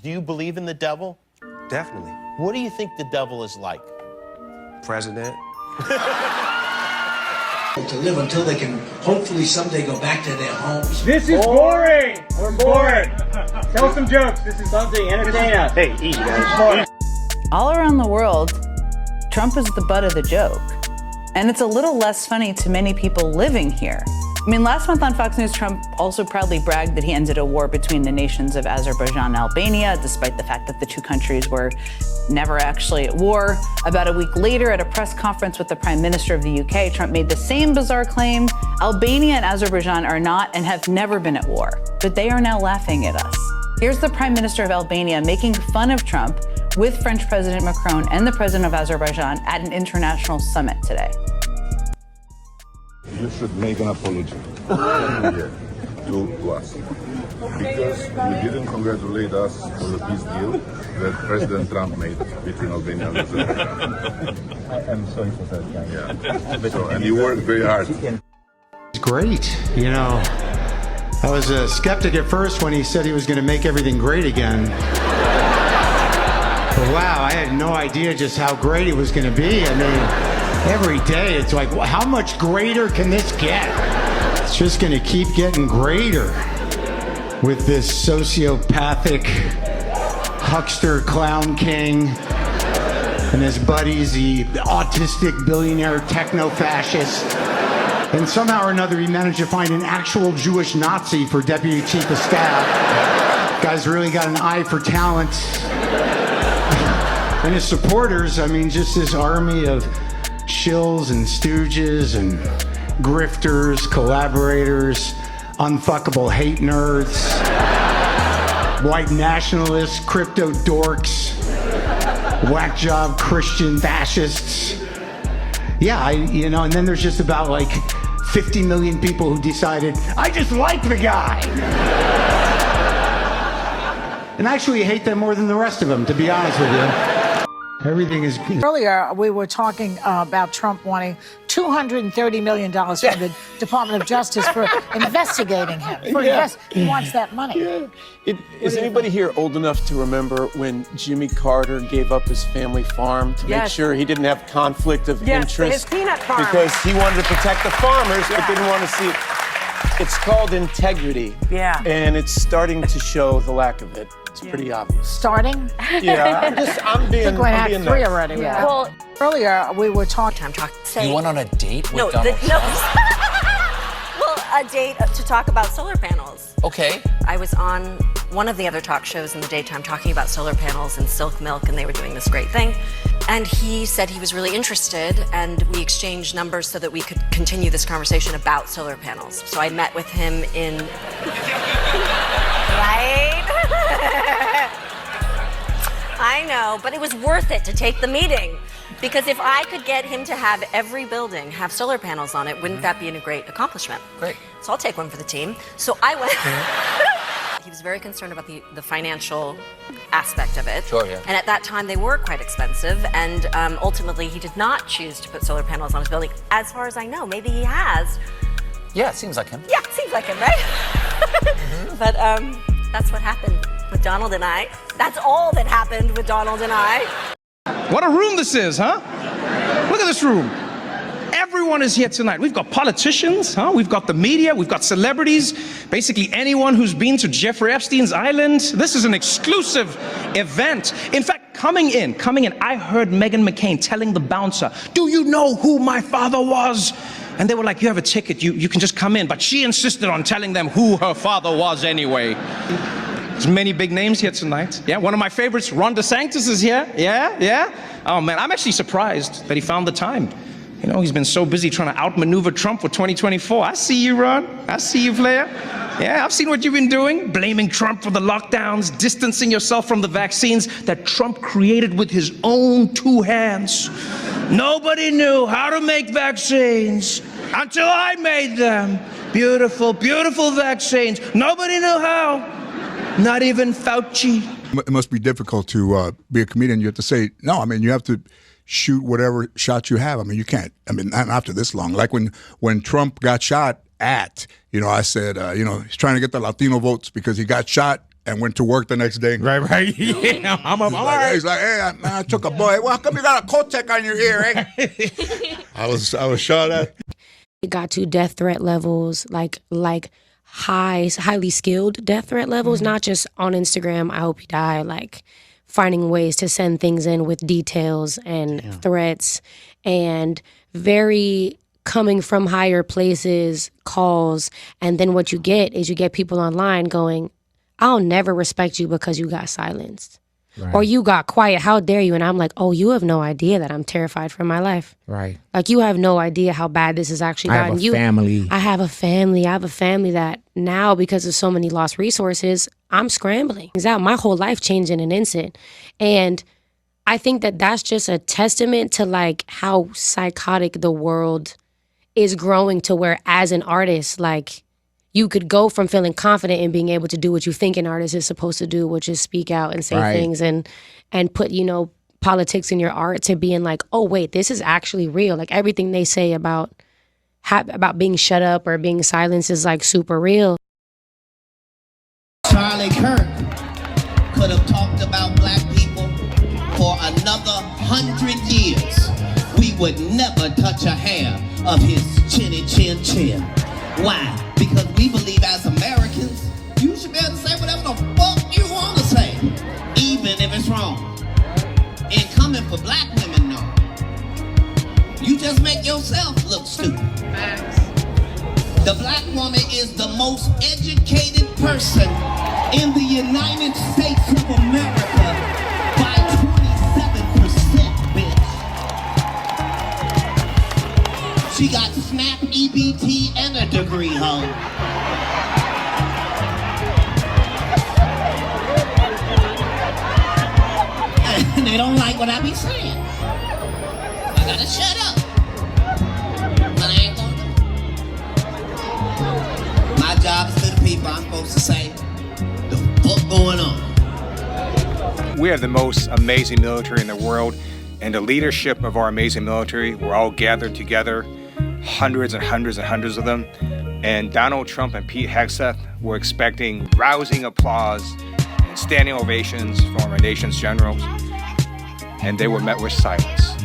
Do you believe in the devil? Definitely. What do you think the devil is like? President. To live until they can hopefully someday go back to their homes. This is boring. We're bored. Tell some jokes. This is something entertain us. Hey, easy guys. All around the world, Trump is the butt of the joke. And it's a little less funny to many people living here. I mean, last month on Fox News, Trump also proudly bragged that he ended a war between the nations of Azerbaijan and Albania, despite the fact that the two countries were never actually at war. About a week later, at a press conference with the Prime Minister of the UK, Trump made the same bizarre claim. Albania and Azerbaijan are not and have never been at war, but they are now laughing at us. Here's the Prime Minister of Albania making fun of Trump with French President Macron and the President of Azerbaijan at an international summit today. You should make an apology to us, because you didn't congratulate us for the peace deal that President Trump made between Albania and Azerbaijan. I'm sorry for that, guy. Yeah. And you worked very hard. It's great. You know, I was a skeptic at first when he said he was going to make everything great again. But wow, I had no idea just how great it was going to be. I mean, every day it's like, how much greater can this get? It's just going to keep getting greater with this sociopathic huckster clown king and his buddies, the autistic billionaire techno-fascist. And somehow or another he managed to find an actual Jewish Nazi for deputy chief of staff. Guy's really got an eye for talent. And his supporters, I mean, just this army of shills and stooges and grifters, collaborators, unfuckable hate nerds, white nationalists, crypto dorks, whack job Christian fascists. Yeah, and then there's just about like 50 million people who decided, I just like the guy. And actually hate them more than the rest of them, to be honest with you. Everything is... Earlier, we were talking about Trump wanting $230 million from the Department of Justice for investigating him. He wants that money. Yeah. Is anybody here old enough to remember when Jimmy Carter gave up his family farm to make sure he didn't have conflict of interest? His peanut farm. Because he wanted to protect the farmers, but didn't want to see it. It's called integrity. Yeah. And it's starting to show the lack of it. It's pretty obvious. Starting? Yeah, I'm being Act 3 nice. already. Yeah. Well, earlier we were talking. You went on a date with Donald Trump? Well, a date to talk about solar panels. Okay. I was on one of the other talk shows in the daytime talking about solar panels and silk milk, and they were doing this great thing. And he said he was really interested, and we exchanged numbers so that we could continue this conversation about solar panels. So I met with him in... Right? I know, but it was worth it to take the meeting. Because if I could get him to have every building have solar panels on it, wouldn't that be a great accomplishment? Great. So I'll take one for the team. So I went... He was very concerned about the financial aspect of it. Sure, yeah. And at that time, they were quite expensive. And ultimately, he did not choose to put solar panels on his building. As far as I know, maybe he has. Yeah, it seems like him. Yeah, seems like him, right? But that's what happened with Donald and I. That's all that happened with Donald and I. What a room this is, huh? Look at this room. Everyone is here tonight. We've got politicians, huh? We've got the media, we've got celebrities, basically anyone who's been to Jeffrey Epstein's island. This is an exclusive event. In fact, coming in, I heard Meghan McCain telling the bouncer, do you know who my father was? And they were like, you have a ticket, you can just come in. But she insisted on telling them who her father was anyway. There's many big names here tonight. Yeah, one of my favorites, Ron DeSantis is here. Yeah. Oh man, I'm actually surprised that he found the time. You know, he's been so busy trying to outmaneuver Trump for 2024. I see you, Ron. I see you, Flair. Yeah, I've seen what you've been doing. Blaming Trump for the lockdowns, distancing yourself from the vaccines that Trump created with his own two hands. Nobody knew how to make vaccines until I made them. Beautiful, beautiful vaccines. Nobody knew how. Not even Fauci. It must be difficult to be a comedian. You have to say, no, I mean, you have to shoot whatever shot you have. I mean, you can't, not after this long. Like when Trump got shot at, I said, he's trying to get the Latino votes because he got shot and went to work the next day. Right. Yeah, I'm all right. He's like, hey, man, I took a boy. Well, how come you got a Kotek on your ear, eh? I was shot at. It got to death threat levels, like highly skilled death threat levels, not just on Instagram, I hope you die, like finding ways to send things in with details and threats, and very coming from higher places, calls, and then what you get is you get people online going, I'll never respect you because you got silenced. Right. Or you got quiet, how dare you? And I'm like, oh, you have no idea that I'm terrified for my life. Right. Like, you have no idea how bad this has actually gotten. I have a family. I have a family that now, because of so many lost resources, I'm scrambling. My whole life changed in an instant. And I think that that's just a testament to like how psychotic the world is growing, to where as an artist, like, you could go from feeling confident in being able to do what you think an artist is supposed to do, which is speak out and say things and put, politics in your art, to being like, oh, wait, this is actually real. Like, everything they say about being shut up or being silenced is like super real. Charlie Kirk could have talked about black people for another 100 years. We would never touch a hair of his chinny chin chin. Why? Because we believe as Americans, you should be able to say whatever the fuck you want to say, even if it's wrong. And coming for black women, no. You just make yourself look stupid. The black woman is the most educated person in the United States of America by 27%, bitch. She got SNAP, EBT, and a degree, ho. And they don't like what I be saying. I gotta shut up. But I ain't gonna do it. My job is to the people. I'm supposed to say, the fuck going on? We have the most amazing military in the world, and the leadership of our amazing military, we're all gathered together, hundreds and hundreds and hundreds of them. And Donald Trump and Pete Hegseth were expecting rousing applause and standing ovations from our nation's generals. And they were met with silence.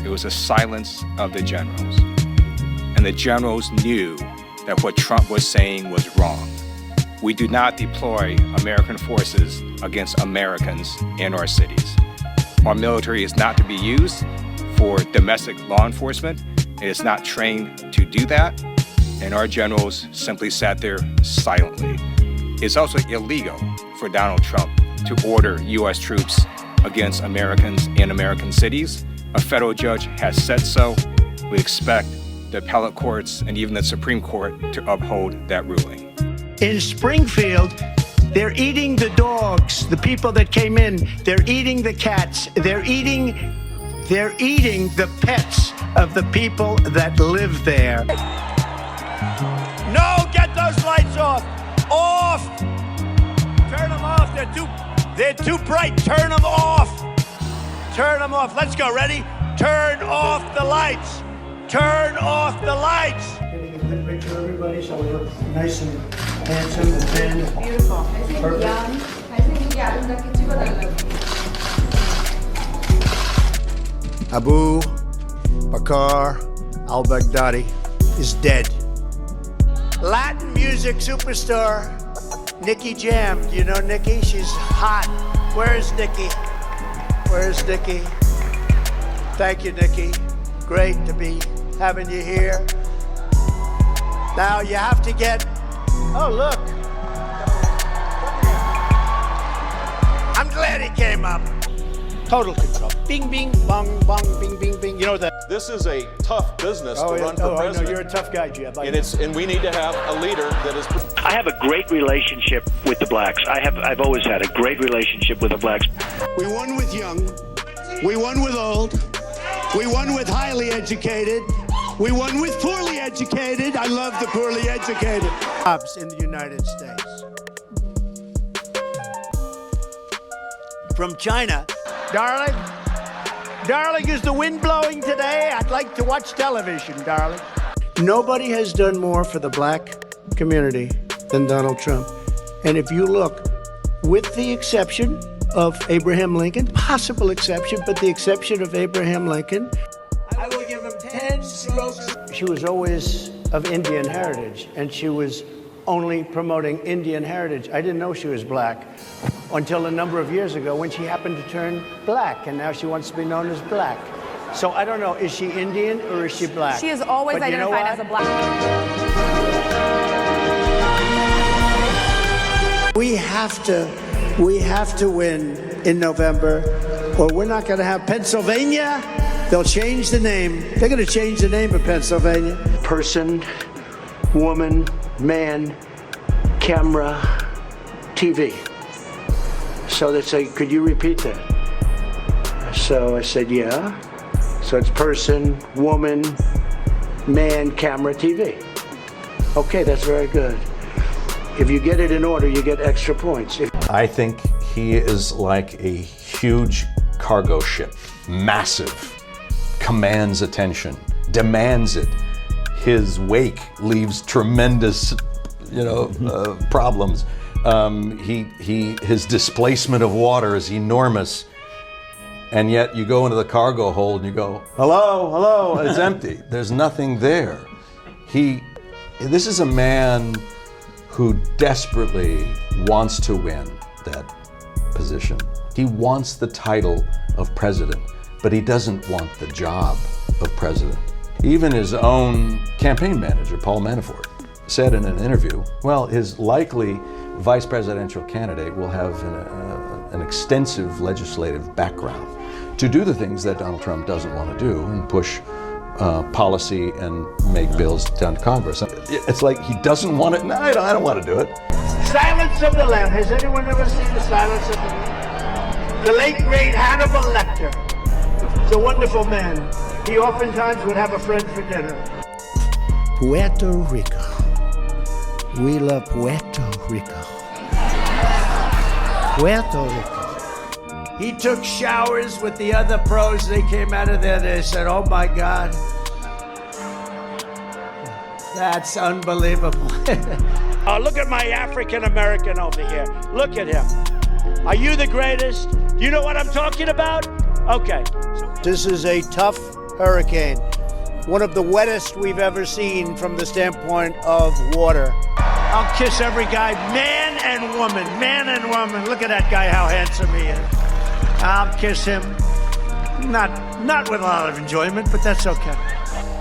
It was a silence of the generals. And the generals knew that what Trump was saying was wrong. We do not deploy American forces against Americans in our cities. Our military is not to be used for domestic law enforcement. It is not trained to do that. And our generals simply sat there silently. It's also illegal for Donald Trump to order U.S. troops against Americans in American cities. A federal judge has said so. We expect the appellate courts and even the Supreme Court to uphold that ruling. In Springfield, they're eating the dogs, the people that came in. They're eating the cats. They're eating the pets of the people that live there. No, get those lights off. Off. Turn them off. They're too bright. Turn them off. Turn them off. Let's go. Ready? Turn off the lights. Turn off the lights. Getting a good picture of everybody so we look nice and handsome and thin. Beautiful. Perfect. Abu Bakr al-Baghdadi is dead. Latin music superstar Nikki Jam. Do you know Nikki? She's hot. Where's Nikki? Where's Nikki? Thank you, Nikki. Great to be having you here. Now you have to get, oh look. I'm glad he came up. Total control. Bing, bing, bong, bong, bing, bing, bing. You know that. This is a tough business to run for president. I know, you're a tough guy, Jeb. And we need to have a leader that is. I have a great relationship with the blacks. I've always had a great relationship with the blacks. We won with young. We won with old. We won with highly educated. We won with poorly educated. I love the poorly educated. Jobs in the United States. From China. Darling, is the wind blowing today? I'd like to watch television, darling. Nobody has done more for the black community than Donald Trump. And if you look with the exception of Abraham Lincoln, possible exception, but the exception of Abraham Lincoln. I will give him 10 strokes. She was always of Indian heritage, and she was only promoting Indian heritage. I didn't know she was black until a number of years ago when she happened to turn black, and now she wants to be known as black. So I don't know, is she Indian or is she black? She has always identified as a black. We have to win in November, or we're not going to have Pennsylvania. They'll change the name. They're going to change the name of Pennsylvania. Person, woman, man, camera, TV. So they say, could you repeat that? So I said, yeah. So it's person, woman, man, camera, TV. Okay, that's very good. If you get it in order, you get extra points. I think he is like a huge cargo ship, massive, commands attention, demands it. His wake leaves tremendous, problems. His displacement of water is enormous. And yet you go into the cargo hold and you go, hello, it's empty. There's nothing there. This is a man who desperately wants to win that position. He wants the title of president, but he doesn't want the job of president. Even his own campaign manager, Paul Manafort, said in an interview, well, his likely vice presidential candidate will have an extensive legislative background to do the things that Donald Trump doesn't want to do and push policy and make bills down to Congress. It's like he doesn't want it. No, I don't want to do it. Silence of the Lambs. Has anyone ever seen the Silence of the Lambs? The late great Hannibal Lecter. He's a wonderful man. He oftentimes would have a friend for dinner. Puerto Rico. We love Puerto Rico. Puerto Rico. He took showers with the other pros. They came out of there, they said, oh my God. That's unbelievable. Oh, look at my African American over here. Look at him. Are you the greatest? You know what I'm talking about? Okay. This is a tough hurricane. One of the wettest we've ever seen from the standpoint of water. I'll kiss every guy, man and woman, man and woman. Look at that guy, how handsome he is. I'll kiss him. Not with a lot of enjoyment, but that's okay.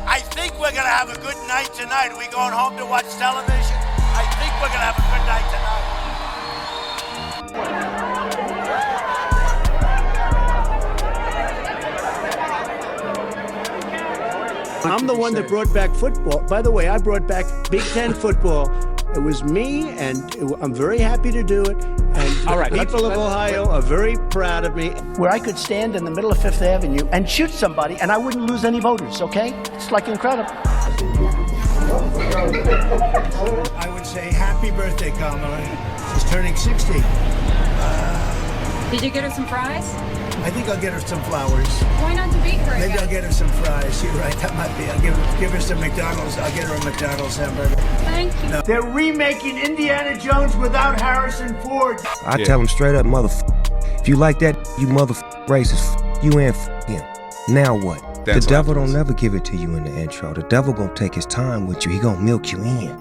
I think we're going to have a good night tonight. Are we going home to watch television? I think we're going to have a good night tonight. I'm the one that brought back football. By the way, I brought back Big Ten football. It was me, and I'm very happy to do it. And all right, people of Ohio are very proud of me. Where I could stand in the middle of Fifth Avenue and shoot somebody, and I wouldn't lose any voters, okay? It's like incredible. I would say happy birthday, Kamala. She's turning 60. Did you get her some fries? I think I'll get her some flowers. Why not to beat her? Maybe I'll get her some fries. You're right, that might be. I'll give her some McDonald's. I'll get her a McDonald's hamburger. Thank you. No. They're remaking Indiana Jones without Harrison Ford. I tell him straight up, motherfucker. If you like that, you motherfucker racist. You and him. Now what? That's the devil don't never give it to you in the intro. The devil gonna take his time with you. He gonna milk you in.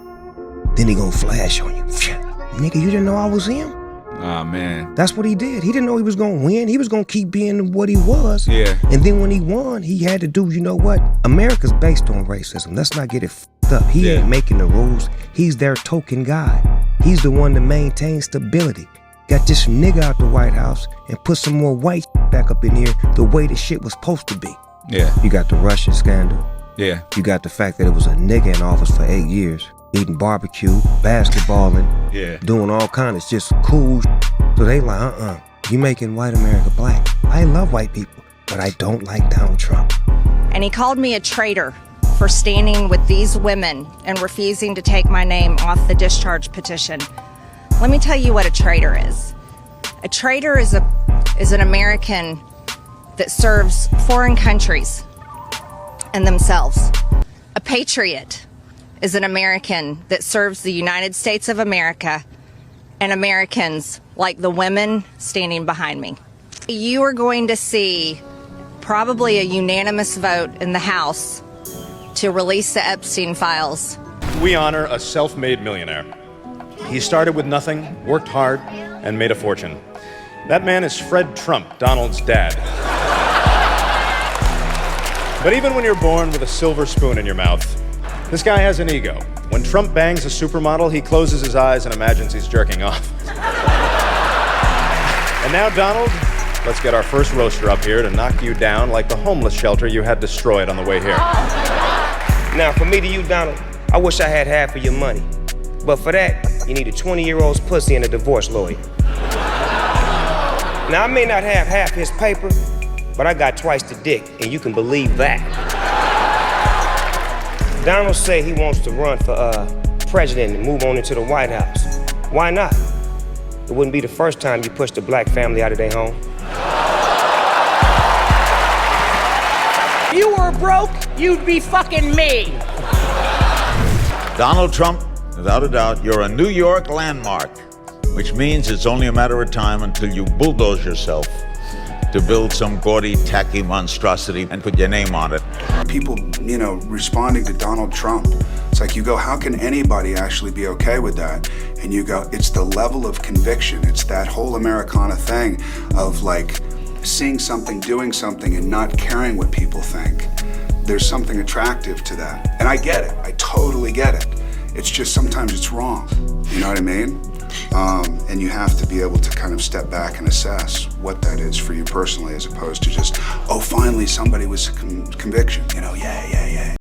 Then he gonna flash on you. Nigga, you didn't know I was him? Oh, man. That's what he did. He didn't know he was gonna win. He was gonna keep being what he was. Yeah. And then when he won, he had to do, you know what? America's based on racism. Let's not get it fucked up. He ain't making the rules. He's their token guy. He's the one to maintain stability. Got this nigga out the White House and put some more white back up in here the way the shit was supposed to be. Yeah. You got the Russian scandal. Yeah. You got the fact that it was a nigga in office for 8 years. Eating barbecue, basketballing, doing all kinds of just cool. So they like, you making white America black. I love white people, but I don't like Donald Trump. And he called me a traitor for standing with these women and refusing to take my name off the discharge petition. Let me tell you what a traitor is. A traitor is an American that serves foreign countries and themselves. A patriot is an American that serves the United States of America and Americans like the women standing behind me. You are going to see probably a unanimous vote in the House to release the Epstein files. We honor a self-made millionaire. He started with nothing, worked hard, and made a fortune. That man is Fred Trump, Donald's dad. But even when you're born with a silver spoon in your mouth, this guy has an ego. When Trump bangs a supermodel, he closes his eyes and imagines he's jerking off. And now, Donald, let's get our first roaster up here to knock you down like the homeless shelter you had destroyed on the way here. Now, from me to you, Donald, I wish I had half of your money. But for that, you need a 20-year-old's pussy and a divorce lawyer. Now, I may not have half his paper, but I got twice the dick, and you can believe that. Donald say he wants to run for president and move on into the White House. Why not? It wouldn't be the first time you pushed a black family out of their home. If you were broke, you'd be fucking me. Donald Trump, without a doubt, you're a New York landmark, which means it's only a matter of time until you bulldoze yourself to build some gaudy, tacky monstrosity and put your name on it. People, responding to Donald Trump, it's like you go, how can anybody actually be okay with that? And you go, it's the level of conviction. It's that whole Americana thing of like seeing something, doing something, and not caring what people think. There's something attractive to that. And I get it. I totally get it. It's just sometimes it's wrong. You know what I mean? And you have to be able to kind of step back and assess what that is for you personally, as opposed to just, oh, finally somebody with conviction. Yeah.